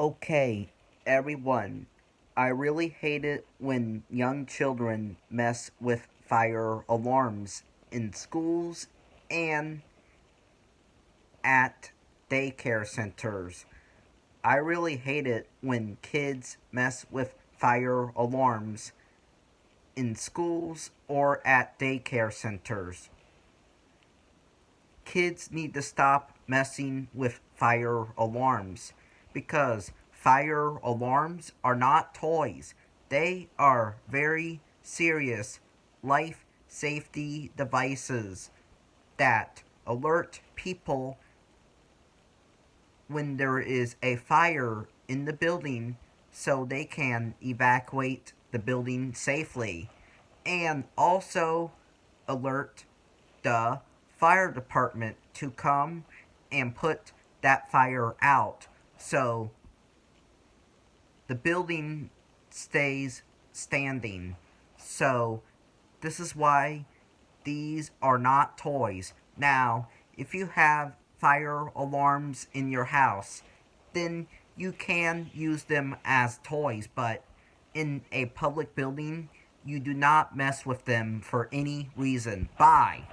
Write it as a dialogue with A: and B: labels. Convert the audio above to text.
A: Okay, everyone. I really hate it when young children mess with fire alarms in schools and at daycare centers. I really hate it when kids mess with fire alarms in schools or at daycare centers. Kids need to stop messing with fire alarms because fire alarms are not toys. They are very serious life safety devices that alert people when there is a fire in the building so they can evacuate the building safely, and also alert the fire department to come and put that fire out so the building stays standing. So, this is why these are not toys. Now, if you have fire alarms in your house, then you can use them as toys, but in a public building, you do not mess with them for any reason. Bye.